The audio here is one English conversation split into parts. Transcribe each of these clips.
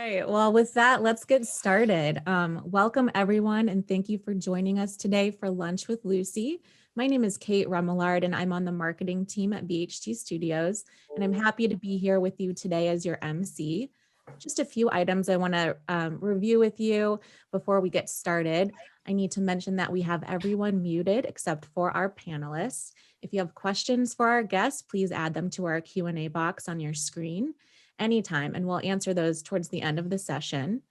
right. Well, with that, let's get started. Welcome, everyone, and thank you for joining us today for Lunch with Lucy. My name is Kate Remillard, and I'm on the marketing team at BHT Studios, and I'm happy to be here with you today as your MC. Just a few items I want to review with you before we get started. I need to mention that we have everyone muted except for our panelists. If you have questions for our guests, please add them to our Q&A box on your screen anytime, and we'll answer those towards the end of the session.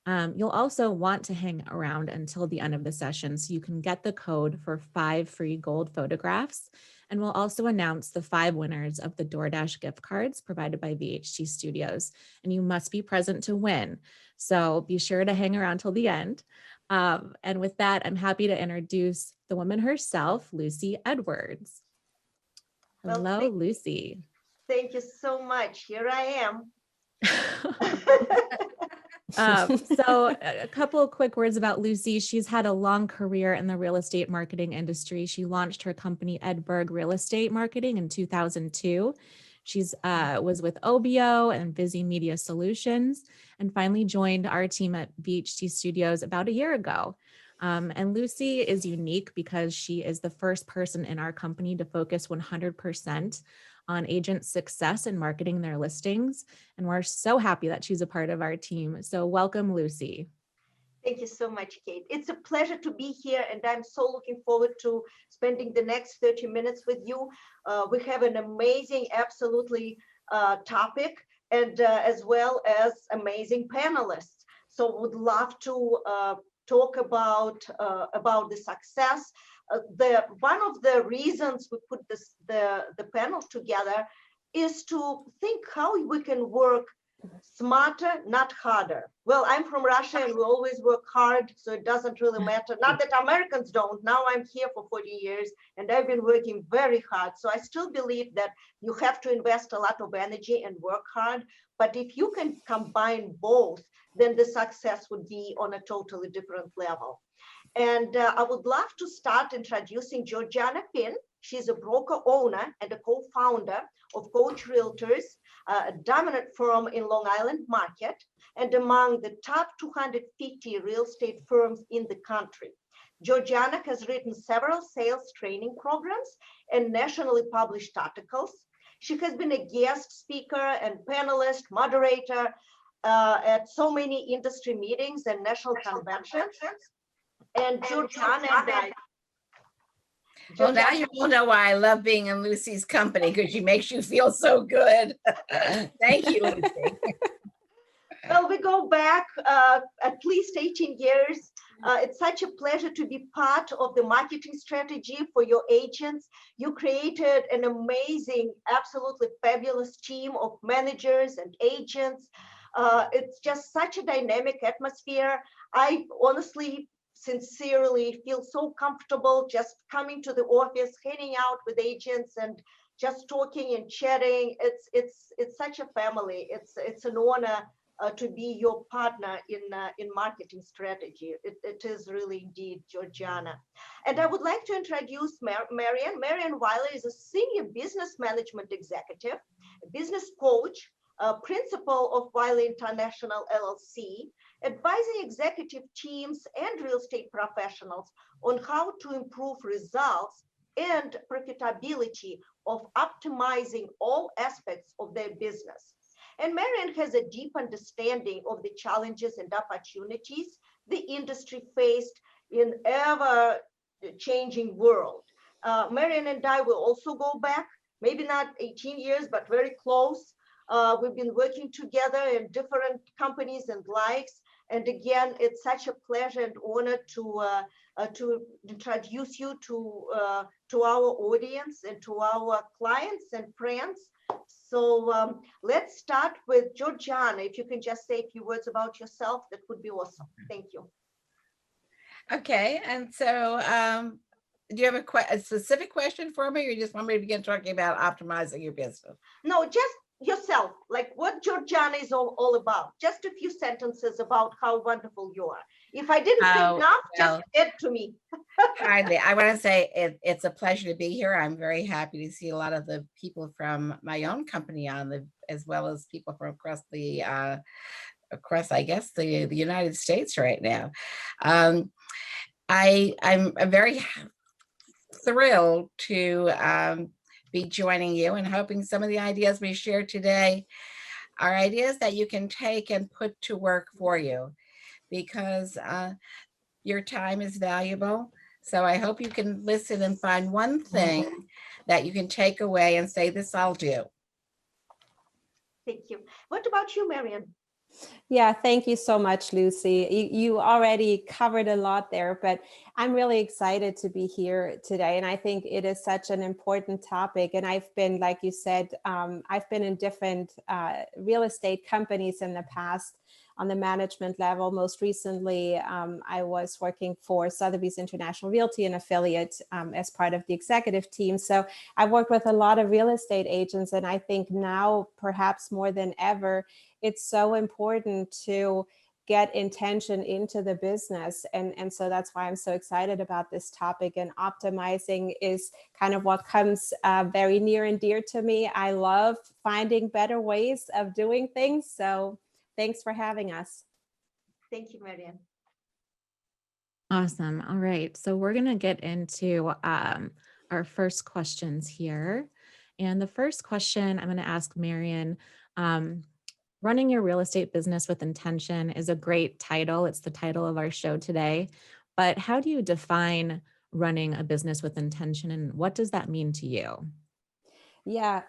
You'll also want to hang around until the end of the session so you can get the code for 5 free gold photographs. And we'll also announce the 5 winners of the DoorDash gift cards provided by VHT Studios. And you must be present to win. So be sure to hang around till the end. And with that, I'm happy to introduce the woman herself, Lucy Edwards. Hello, Well, Lucy. Thank you so much. Here I am. So a couple of quick words about Lucy. She's had a long career in the real estate marketing industry. She launched her company Edberg Real Estate Marketing in 2002. She's was with OBO and Busy Media Solutions, and finally joined our team at BHT Studios about a year ago. And Lucy is unique because she is the first person in our company to focus 100% on agent success and marketing their listings. And we're so happy that she's a part of our team. So welcome, Lucy. Thank you so much, Kate. It's a pleasure to be here, and I'm so looking forward to spending the next 30 minutes with you. We have an amazing, absolutely topic, and as well as amazing panelists. So would love to talk about the success. One of the reasons we put the panel together is to think how we can work smarter, not harder. Well, I'm from Russia and we always work hard, so it doesn't really matter. Not that Americans don't. Now I'm here for 40 years and I've been working very hard. So I still believe that you have to invest a lot of energy and work hard. But if you can combine both, then the success would be on a totally different level. And I would love to start introducing Georgianna Finn. She's a broker owner and a co-founder of Coach Realtors, a dominant firm in Long Island market and among the top 250 real estate firms in the country. Georgiana has written several sales training programs and nationally published articles. She has been a guest speaker and panelist, moderator at so many industry meetings and national conventions. And Georgiana and I. Well, now you all know why I love being in Lucy's company, because she makes you feel so good. Thank you, Lucy. Well, we go back at least 18 years. It's such a pleasure to be part of the marketing strategy for your agents. You created an amazing, absolutely fabulous team of managers and agents. It's just such a dynamic atmosphere. I honestly sincerely feel so comfortable just coming to the office, hanging out with agents and just talking and chatting. It's such a family. It's an honor to be your partner in marketing strategy. It is really indeed, Georgiana. And I would like to introduce Marion. Marion Weiler is a senior business management executive, a business coach, principal of Weiler International LLC, advising executive teams and real estate professionals on how to improve results and profitability of optimizing all aspects of their business. And Marian has a deep understanding of the challenges and opportunities the industry faced in ever-changing world. Marian and I will also go back, maybe not 18 years, but very close. We've been working together in different companies and likes. And again, it's such a pleasure and honor to introduce you to our audience and to our clients and friends. So let's start with Georgiana. If you can just say a few words about yourself, that would be awesome. Thank you. Okay, and so do you have a specific question for me, or you just want me to begin talking about optimizing your business? No, just yourself, like what Georgiana is all about. Just a few sentences about how wonderful you are. If I didn't say enough, just add to me. Kindly, I want to say it's a pleasure to be here. I'm very happy to see a lot of the people from my own company on, as well as people from across the across, I guess, the United States right now. I'm very thrilled to be joining you and hoping some of the ideas we share today are ideas that you can take and put to work for you, because your time is valuable. So I hope you can listen and find one thing that you can take away and say, this I'll do. Thank you. What about you, Marion? Yeah, thank you so much, Lucy. You already covered a lot there, but I'm really excited to be here today. And I think it is such an important topic. And I've been, like you said, I've been in different real estate companies in the past on the management level. Most recently, I was working for Sotheby's International Realty, an affiliate, as part of the executive team. So I worked with a lot of real estate agents. And I think now, perhaps more than ever, it's so important to get intention into the business. And so that's why I'm so excited about this topic. And optimizing is kind of what comes very near and dear to me. I love finding better ways of doing things. So thanks for having us. Thank you, Marion. Awesome. All right. So we're going to get into our first questions here. And the first question I'm going to ask Marion, running your real estate business with intention is a great title. It's the title of our show today. But how do you define running a business with intention, and what does that mean to you? Yeah,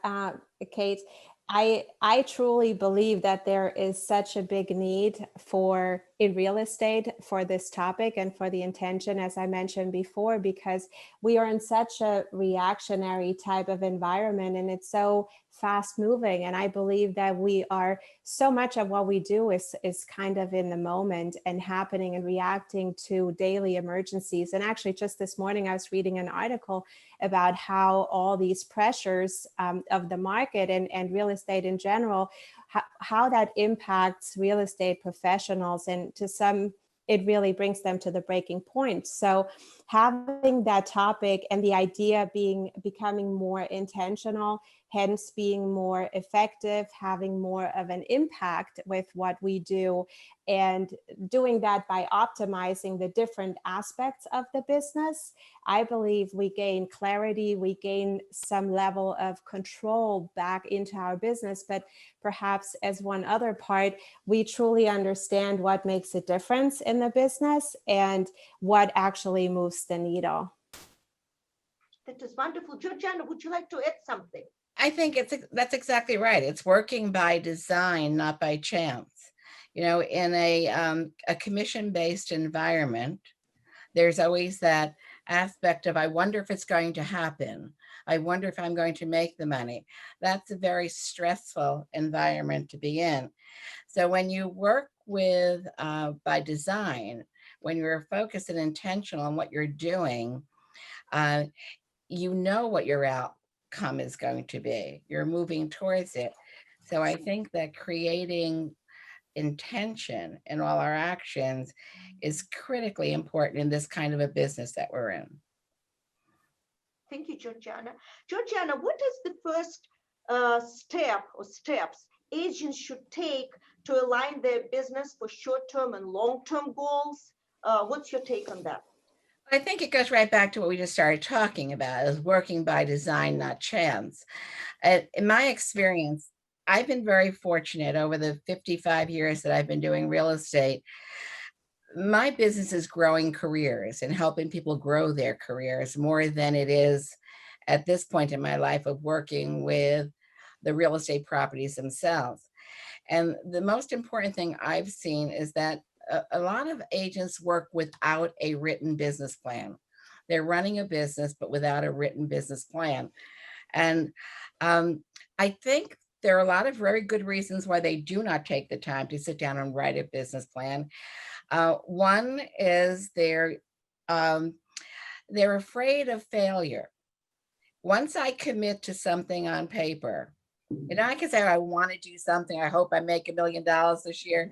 Kate, I truly believe that there is such a big need for in real estate for this topic and for the intention, as I mentioned before, because we are in such a reactionary type of environment and it's so fast moving. And I believe that we are so much of what we do is kind of in the moment and happening and reacting to daily emergencies. And actually just this morning, I was reading an article about how all these pressures of the market and real estate in general, how that impacts real estate professionals, and to some it really brings them to the breaking point. So having that topic and the idea becoming more intentional, hence being more effective, having more of an impact with what we do, and doing that by optimizing the different aspects of the business, I believe we gain clarity, we gain some level of control back into our business, but perhaps as one other part, we truly understand what makes a difference in the business and what actually moves the needle. That is wonderful. Georgiana, would you like to add something? I think that's exactly right. It's working by design, not by chance. You know, in a commission-based environment, there's always that aspect of, I wonder if it's going to happen. I wonder if I'm going to make the money. That's a very stressful environment to be in. So when you work with by design, when you're focused and intentional on what you're doing, you know what your outcome is going to be. You're moving towards it. So I think that creating intention in all our actions is critically important in this kind of a business that we're in. Thank you, Georgiana. Georgiana, what is the first step or steps agents should take to align their business for short-term and long-term goals? What's your take on that? I think it goes right back to what we just started talking about, is working by design, not chance. In my experience, I've been very fortunate over the 55 years that I've been doing real estate. My business is growing careers and helping people grow their careers more than it is at this point in my life of working with the real estate properties themselves. And the most important thing I've seen is that a lot of agents work without a written business plan. They're running a business, but without a written business plan. And I think there are a lot of very good reasons why they do not take the time to sit down and write a business plan. One is they're afraid of failure. Once I commit to something on paper, and I can say, I want to do something, I hope I make $1 million this year.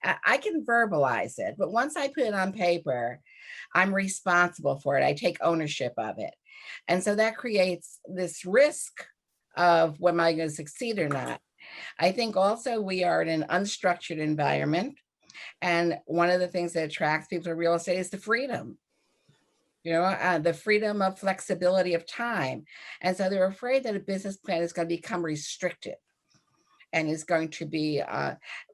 I can verbalize it, but once I put it on paper, I'm responsible for it. I take ownership of it. And so that creates this risk of, am I going to succeed or not? I think also we are in an unstructured environment. And one of the things that attracts people to real estate is the freedom, the freedom of flexibility of time. And so they're afraid that a business plan is going to become restrictive and is going to be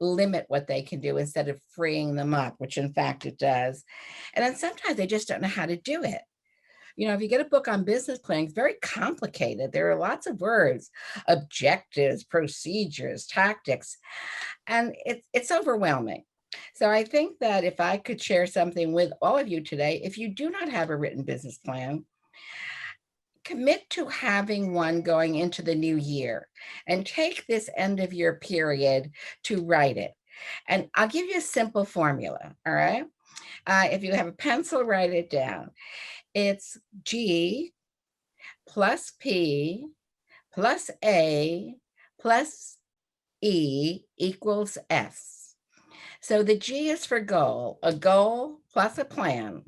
limit what they can do instead of freeing them up, which in fact it does. And then sometimes they just don't know how to do it. If you get a book on business planning, it's very complicated. There are lots of words, objectives, procedures, tactics, and it's overwhelming. So I think that if I could share something with all of you today, if you do not have a written business plan, commit to having one going into the new year and take this end of year period to write it. And I'll give you a simple formula, all right? If you have a pencil, write it down. It's G plus P plus A plus E equals S. So the G is for goal, a goal plus a plan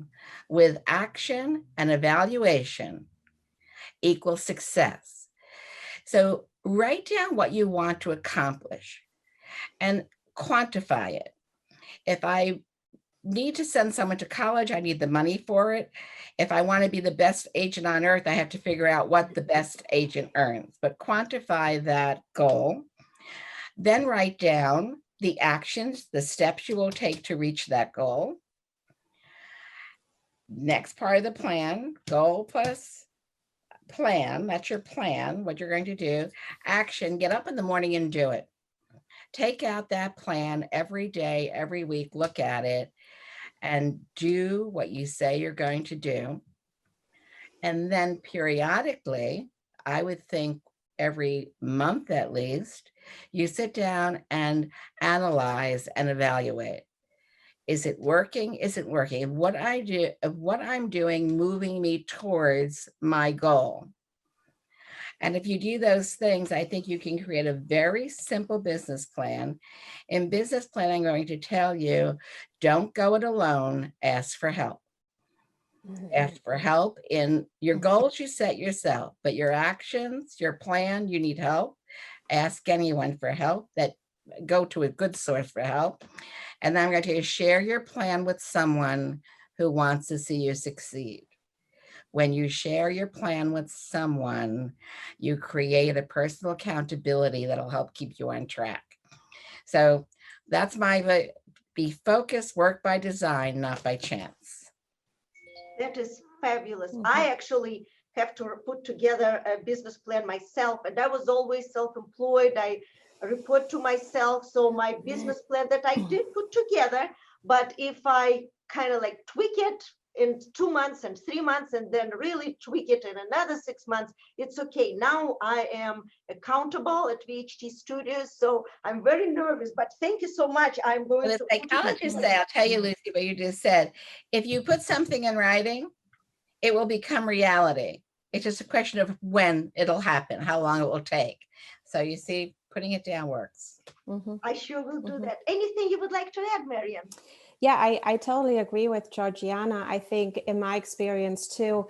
with action and evaluation equals success. So write down what you want to accomplish and quantify it. If I need to send someone to college, I need the money for it. If I want to be the best agent on earth, I have to figure out what the best agent earns, but quantify that goal. Then write down the actions, the steps you will take to reach that goal. Next part of the plan, goal plus plan, that's your plan, what you're going to do. Action, get up in the morning and do it. Take out that plan every day, every week, look at it, and do what you say you're going to do. And then periodically, I would think every month at least, you sit down and analyze and evaluate. Is it working? Is it working? What I'm doing moving me towards my goal? And if you do those things, I think you can create a very simple business plan. In business plan, I'm going to tell you, don't go it alone, ask for help. Ask for help in your goals you set yourself, but your actions, your plan, you need help. Ask anyone for help, go to a good source for help. And then I'm going to share your plan with someone who wants to see you succeed. When you share your plan with someone, you create a personal accountability that'll help keep you on track. So that's be focused, work by design, not by chance. That is fabulous. I actually have to put together a business plan myself, and I was always self-employed. I report to myself. So my business plan that I did put together, but if I kind of like tweak it in 2 months and 3 months, and then really tweak it in another 6 months, it's okay. Now I am accountable at VHT Studios, so I'm very nervous, but thank you so much. I'm going to. The psychologists say, I'll tell you, Lucy, what you just said. If you put something in writing, it will become reality. It's just a question of when it'll happen, how long it will take. So you see, putting it down works. I sure will do that. Anything you would like to add, Marian? Yeah, I totally agree with Georgiana. I think in my experience too,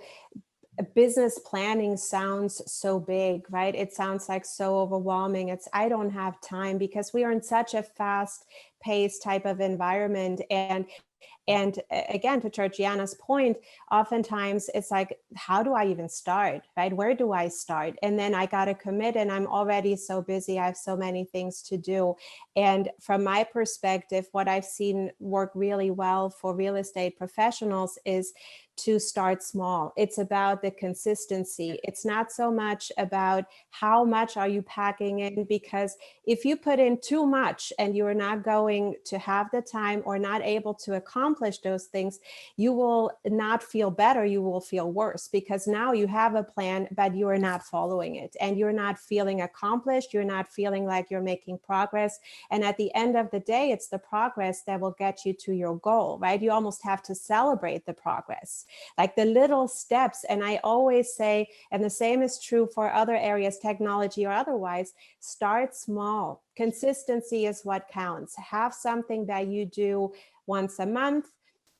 business planning sounds so big, right? It sounds like so overwhelming. I don't have time, because we are in such a fast paced type of environment. And again, to Georgiana's point, oftentimes it's like, how do I even start, right? Where do I start? And then I got to commit, and I'm already so busy. I have so many things to do. And from my perspective, what I've seen work really well for real estate professionals is to start small. It's about the consistency. It's not so much about how much are you packing in, because if you put in too much and you're not going to have the time or not able to accomplish those things, you will not feel better. You will feel worse, because now you have a plan, but you are not following it, and you're not feeling accomplished. You're not feeling like you're making progress. And at the end of the day, it's the progress that will get you to your goal, right? You almost have to celebrate the progress, like the little steps. And I always say, and the same is true for other areas, technology or otherwise, start small. Consistency is what counts. Have something that you do once a month,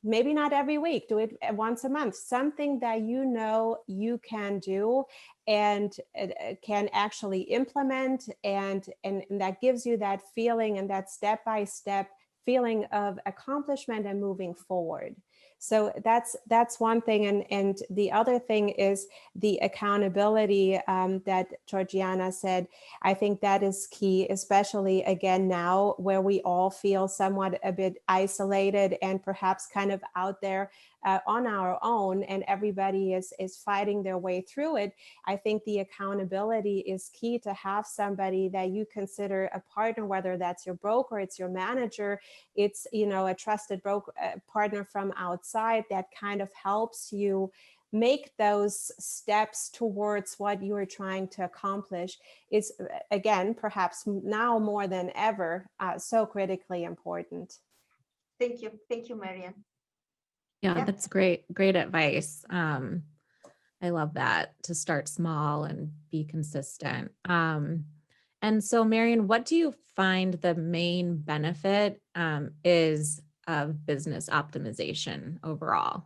maybe not every week, do it once a month, something that you know you can do, and can actually implement, and that gives you that feeling and that step-by-step feeling of accomplishment and moving forward. So that's one thing. And the other thing is the accountability that Georgiana said. I think that is key, especially again now where we all feel somewhat a bit isolated and perhaps kind of out there on our own, and everybody is fighting their way through it. I think the accountability is key, to have somebody that you consider a partner, whether that's your broker, it's your manager, it's, you know, a trusted broker partner from outside that kind of helps you make those steps towards what you are trying to accomplish. Is again, perhaps now more than ever, so critically important. Thank you, Marian. Yeah, that's great advice. I love that, to start small and be consistent. And so, Marion, what do you find the main benefit is of business optimization overall?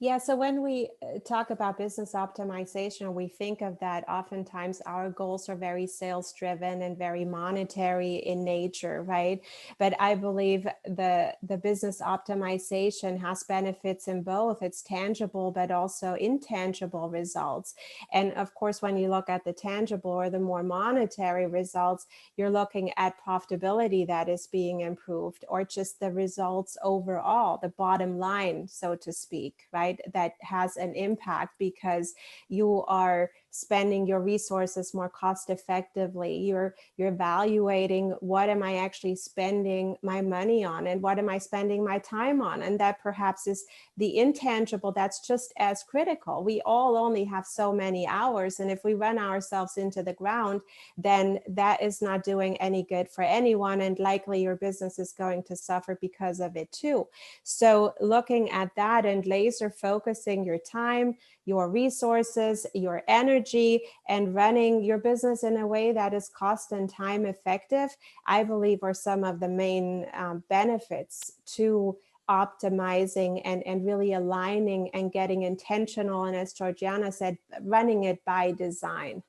Yeah, so when we talk about business optimization, we think of that oftentimes our goals are very sales driven and very monetary in nature, right? But I believe the business optimization has benefits in both. It's tangible, but also intangible results. And of course, when you look at the tangible or the more monetary results, you're looking at profitability that is being improved, or just the results overall, the bottom line, so to speak, right? That has an impact because you are spending your resources more cost effectively. You're evaluating, what am I actually spending my money on, and what am I spending my time on? And that perhaps is the intangible that's just as critical. We all only have so many hours, and if we run ourselves into the ground, then that is not doing any good for anyone, and likely your business is going to suffer because of it too. So looking at that and laser focusing your time, your resources, your energy, and running your business in a way that is cost and time effective, I believe are some of the main benefits to optimizing and really aligning and getting intentional. And as Georgiana said, running it by design.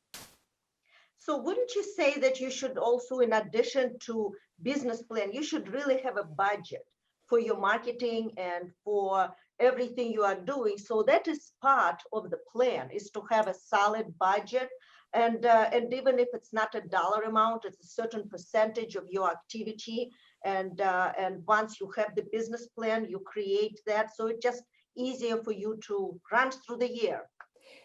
So wouldn't you say that you should also, in addition to business plan, you should really have a budget for your marketing and for everything you are doing? So that is part of the plan, is to have a solid budget. And even if it's not a dollar amount, it's a certain percentage of your activity. And once you have the business plan, you create that. So it's just easier for you to run through the year.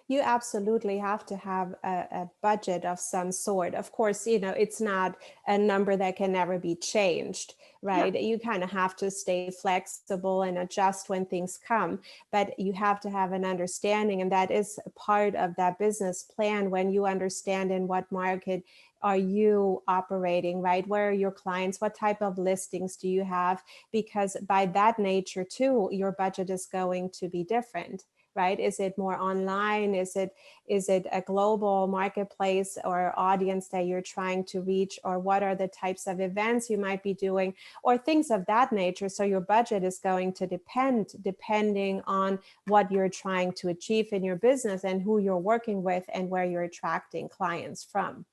You absolutely have to have a budget of some sort. Of course, you know, it's not a number that can never be changed, right? Yeah. You kind of have to stay flexible and adjust when things come, but you have to have an understanding, and that is part of that business plan. When you understand in what market are you operating, right? Where are your clients? What type of listings do you have? Because by that nature too, your budget is going to be different. Right? Is it more online? Is it a global marketplace or audience that you're trying to reach? Or what are the types of events you might be doing, or things of that nature? So your budget is going to depending on what you're trying to achieve in your business and who you're working with and where you're attracting clients from.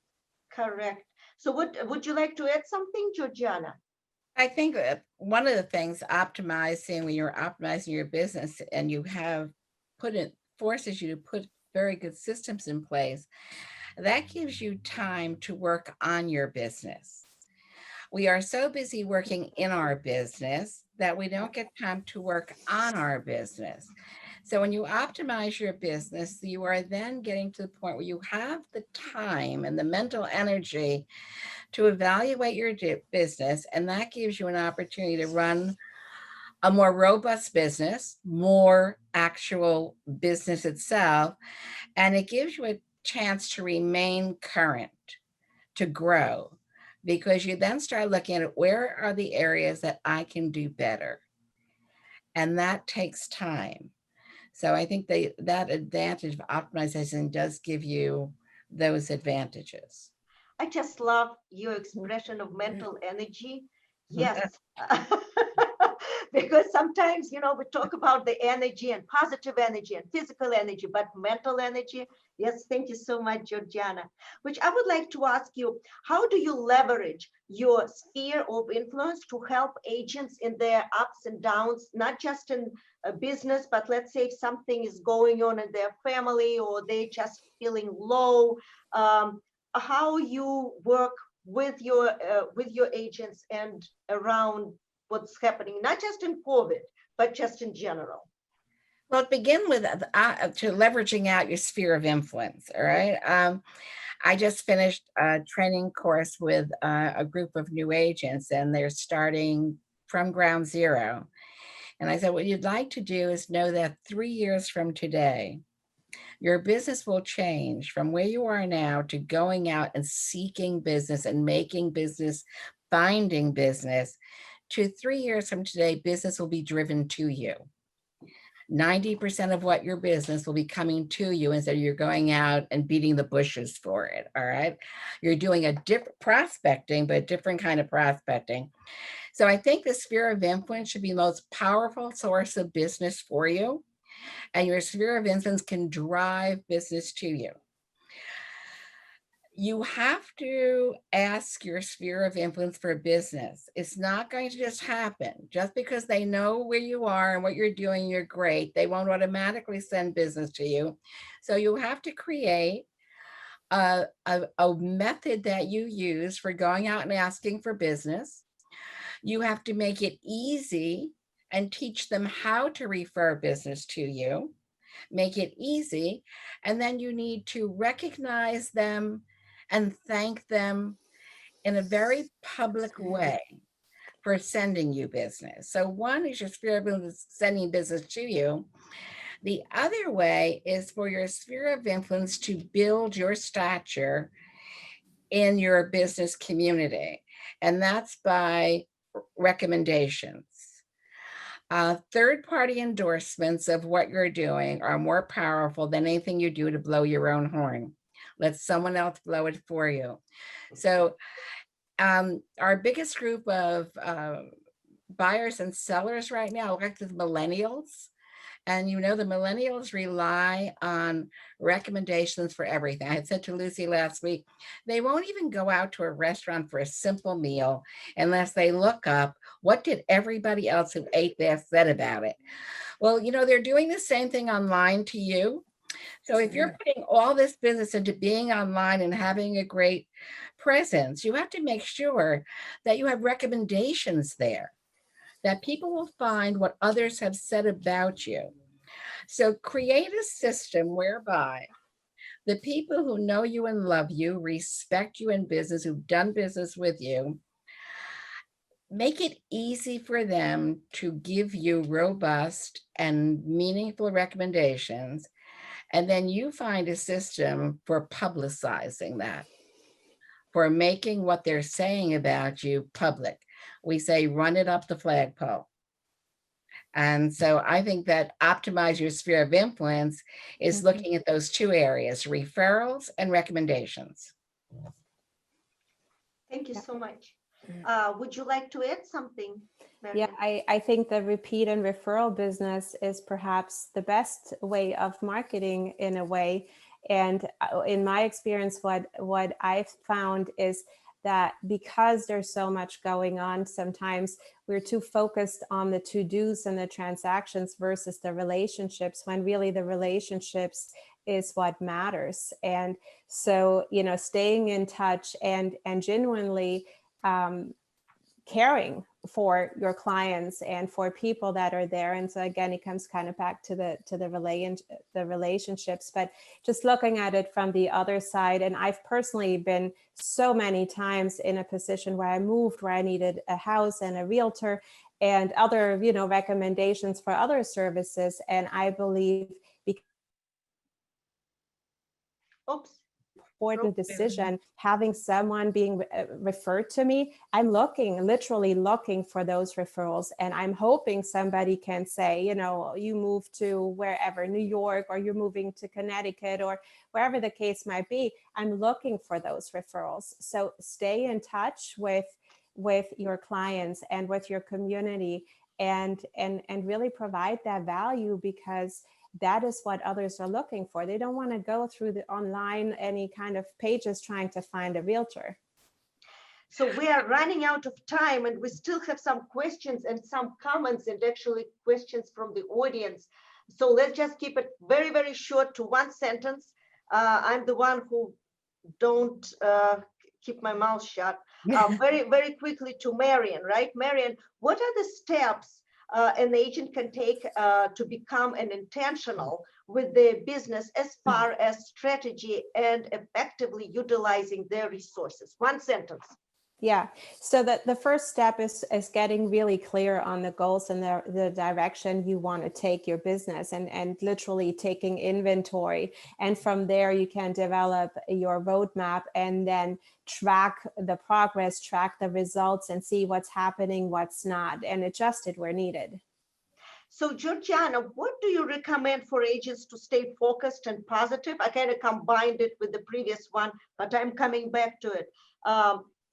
Correct. So would you like to add something, Georgiana? I think one of the things when you're optimizing your business and you have forces you to put very good systems in place, that gives you time to work on your business. We are so busy working in our business that we don't get time to work on our business. So when you optimize your business, you are then getting to the point where you have the time and the mental energy to evaluate your business, and that gives you an opportunity to run a more robust business, more actual business itself, and it gives you a chance to remain current, to grow, because you then start looking at where are the areas that I can do better, and that takes time. So I think that advantage of optimization does give you those advantages. I just love your expression of mental energy. Yes. because sometimes, you know, we talk about the energy and positive energy and physical energy, but mental energy. Yes, thank you so much, Georgiana. Which I would like to ask you, how do you leverage your sphere of influence to help agents in their ups and downs, not just in a business, but let's say if something is going on in their family or they just feeling low, how you work with your agents and around what's happening, not just in COVID, but just in general? Well, begin with to leveraging out your sphere of influence. All right. I just finished a training course with a group of new agents, and they're starting from ground zero. And I said, what you'd like to do is know that 3 years from today, your business will change from where you are now to going out and seeking business and making business, finding business, to 3 years from today, business will be driven to you. 90% of what your business will be coming to you instead of you're going out and beating the bushes for it. All right. You're doing a different prospecting, but a different kind of prospecting. So I think the sphere of influence should be the most powerful source of business for you. And your sphere of influence can drive business to you. You have to ask your sphere of influence for business. It's not going to just happen. Just because they know where you are and what you're doing, you're great. They won't automatically send business to you. So you have to create a method that you use for going out and asking for business. You have to make it easy and teach them how to refer business to you. Make it easy. And then you need to recognize them and thank them in a very public way for sending you business. So one is your sphere of influence sending business to you. The other way is for your sphere of influence to build your stature in your business community. And that's by recommendations. Third-party endorsements of what you're doing are more powerful than anything you do to blow your own horn. Let someone else blow it for you. So our biggest group of buyers and sellers right now are the millennials. And you know, the millennials rely on recommendations for everything. I had said to Lucy last week, they won't even go out to a restaurant for a simple meal unless they look up what did everybody else who ate there said about it. Well, you know, they're doing the same thing online to you. So if you're putting all this business into being online and having a great presence, you have to make sure that you have recommendations there, that people will find what others have said about you. So create a system whereby the people who know you and love you, respect you in business, who've done business with you, make it easy for them to give you robust and meaningful recommendations. And then you find a system for publicizing that, for making what they're saying about you public. We say, run it up the flagpole. And so I think that optimize your sphere of influence is looking at those two areas, referrals and recommendations. Thank you so much. Would you like to add something, Marion? Yeah, I think the repeat and referral business is perhaps the best way of marketing in a way. And in my experience, what I've found is that because there's so much going on, sometimes we're too focused on the to-dos and the transactions versus the relationships, when really the relationships is what matters. And so, you know, staying in touch and genuinely caring for your clients and for people that are there. And so again, it comes kind of back to the relationships, but just looking at it from the other side. And I've personally been so many times in a position where I moved, where I needed a house and a realtor and other, you know, recommendations for other services. And I believe important decision, having someone being referred to me, I'm literally looking for those referrals. And I'm hoping somebody can say, you know, you moved to wherever, New York, or you're moving to Connecticut, or wherever the case might be. I'm looking for those referrals. So stay in touch with your clients and with your community, and really provide that value, because that is what others are looking for. They don't want to go through the online, any kind of pages trying to find a realtor. So we are running out of time, and we still have some questions and some comments, and actually questions from the audience. So let's just keep it very, very short to one sentence. I'm the one who don't keep my mouth shut. Very, very quickly to Marion, right? Marion, what are the steps an agent can take to become an intentional with their business as far as strategy and effectively utilizing their resources? One sentence. Yeah, so the first step is getting really clear on the goals and the direction you want to take your business, and literally taking inventory. And from there, you can develop your roadmap and then track the progress, track the results, and see what's happening, what's not, and adjust it where needed. So Georgiana, what do you recommend for agents to stay focused and positive? I kind of combined it with the previous one, but I'm coming back to it.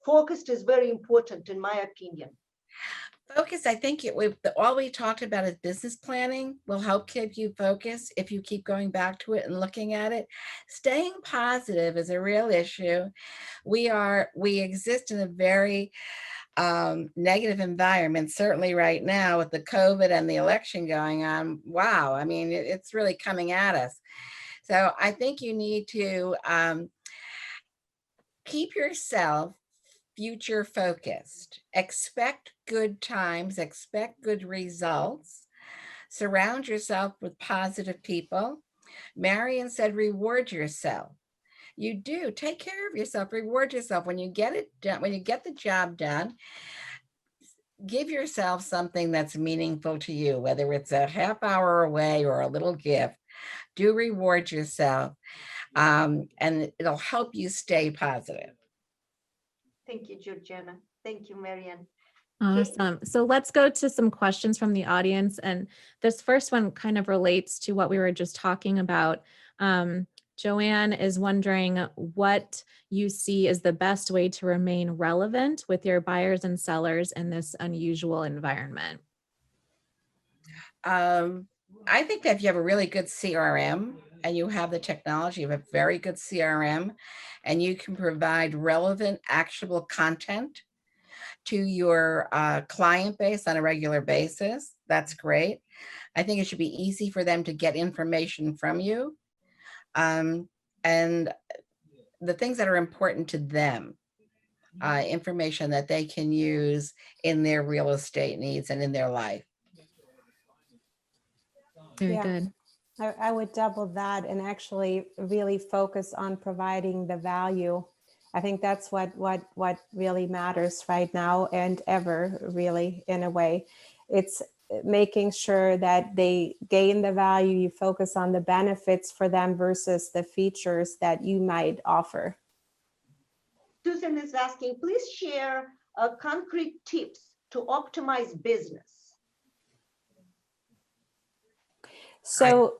Focused is very important, in my opinion. Focus, I think all we talked about is business planning will help keep you focused if you keep going back to it and looking at it. Staying positive is a real issue. We exist in a very negative environment, certainly right now with the COVID and the election going on. Wow, I mean, it's really coming at us. So I think you need to keep yourself future focused. Expect good times, expect good results. Surround yourself with positive people. Marian said, reward yourself. You do take care of yourself, reward yourself. When you get it done, when you get the job done, give yourself something that's meaningful to you, whether it's a half hour away or a little gift. Do reward yourself, and it'll help you stay positive. Thank you, Georgiana. Thank you, Marian. Awesome. So let's go to some questions from the audience. And this first one kind of relates to what we were just talking about. Joanne is wondering what you see as the best way to remain relevant with your buyers and sellers in this unusual environment. I think that if you have a really good CRM and you have the technology, you have a very good CRM, and you can provide relevant, actionable content to your client base on a regular basis, that's great. I think it should be easy for them to get information from you. And the things that are important to them, information that they can use in their real estate needs and in their life. Very good. I would double that and actually really focus on providing the value. I think that's what really matters right now and ever, really, in a way. It's making sure that they gain the value. You focus on the benefits for them versus the features that you might offer. Susan is asking, please share concrete tips to optimize business. So,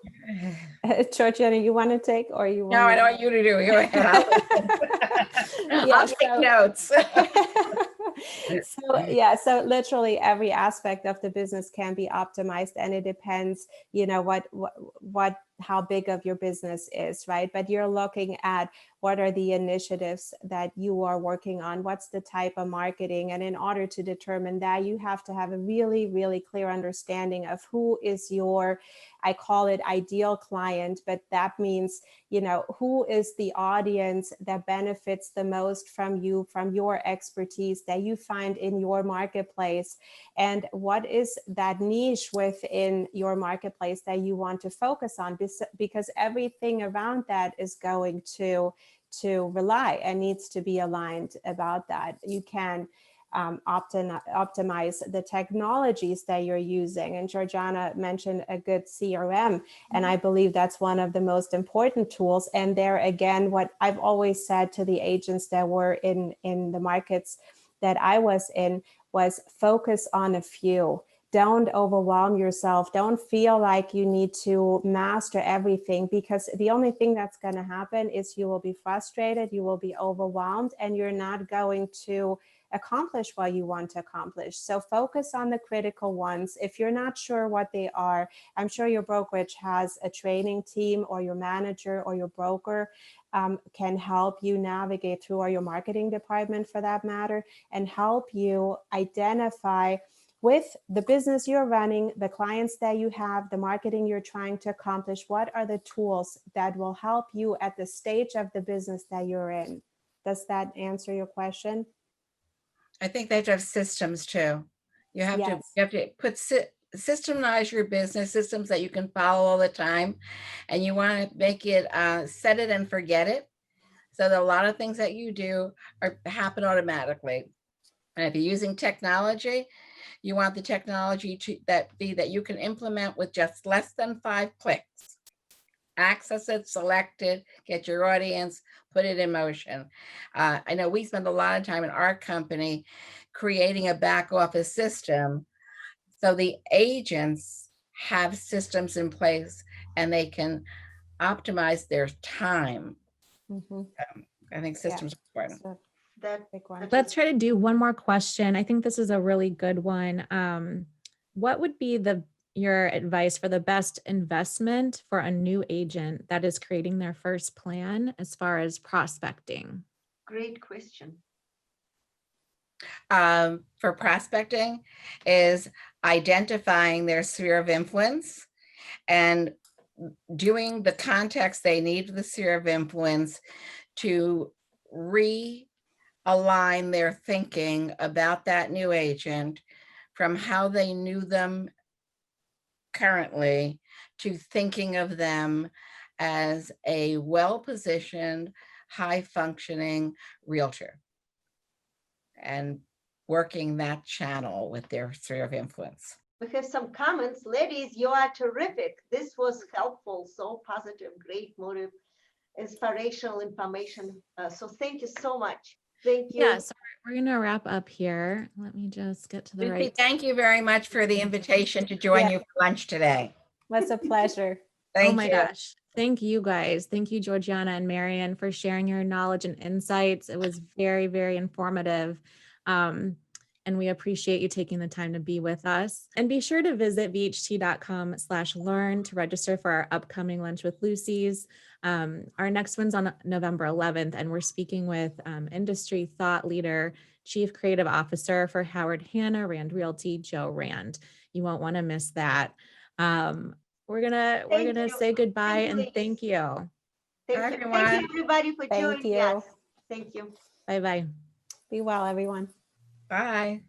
Georgiana, you want to take, or you want? No, I don't want you to do it. Go ahead. I'll take notes. So literally every aspect of the business can be optimized, and it depends, how big of your business is, right? But you're looking at what are the initiatives that you are working on, what's the type of marketing, and in order to determine that, you have to have a really, really clear understanding of who is your, I call it ideal client, but that means, who is the audience that benefits the most from you, from your expertise that you find in your marketplace, and what is that niche within your marketplace that you want to focus on, because everything around that is going to rely and needs to be aligned about that. You can optimize the technologies that you're using. And Georgiana mentioned a good CRM, and I believe that's one of the most important tools. And there again, what I've always said to the agents that were in the markets that I was in was focus on a few. Don't overwhelm yourself. Don't feel like you need to master everything, because the only thing that's going to happen is you will be frustrated, you will be overwhelmed, and you're not going to accomplish what you want to accomplish. So focus on the critical ones. If you're not sure what they are, I'm sure your brokerage has a training team, or your manager or your broker can help you navigate through, or your marketing department for that matter, and help you identify with the business you're running, the clients that you have, the marketing you're trying to accomplish, what are the tools that will help you at the stage of the business that you're in? Does that answer your question? I think they have to have systems too. You have to systemize your business, systems that you can follow all the time, and you want to make it set it and forget it, so that a lot of things that you do happen automatically. And if you're using technology, you want the technology to be that you can implement with just less than 5 clicks. Access it, select it, get your audience, put it in motion. I know we spend a lot of time in our company creating a back office system, so the agents have systems in place and they can optimize their time. I think systems are important. So That big one. Let's try to do one more question. I think this is a really good one. What would be your advice for the best investment for a new agent that is creating their first plan as far as prospecting? great question. For prospecting is identifying their sphere of influence and doing the context they need for the sphere of influence to realign their thinking about that new agent from how they knew them currently to thinking of them as a well-positioned, high-functioning realtor, and working that channel with their sphere of influence. We have some comments. Ladies, you are terrific. This was helpful, so positive, great motive, inspirational information. So thank you so much. Thank you. Yeah, so we're going to wrap up here. Let me just get to the Lucy, right. thank you very much for the invitation to join you for lunch today. It's a pleasure. Thank Oh my you. gosh. Thank you guys. Thank you, Georgiana and Marian, for sharing your knowledge and insights. It was very, very informative. And we appreciate you taking the time to be with us. And be sure to visit vht.com/learn to register for our upcoming Lunch with Lucy's. Our next one's on November 11th, and we're speaking with industry thought leader, Chief Creative Officer for Howard Hanna Rand Realty, Joe Rand. You won't want to miss that. We're gonna say goodbye and ladies. thank you. Thank Bye, you. everyone. Thank you, everybody, for Thank joining you. us. Thank you. Bye-bye. Be well, everyone. Bye.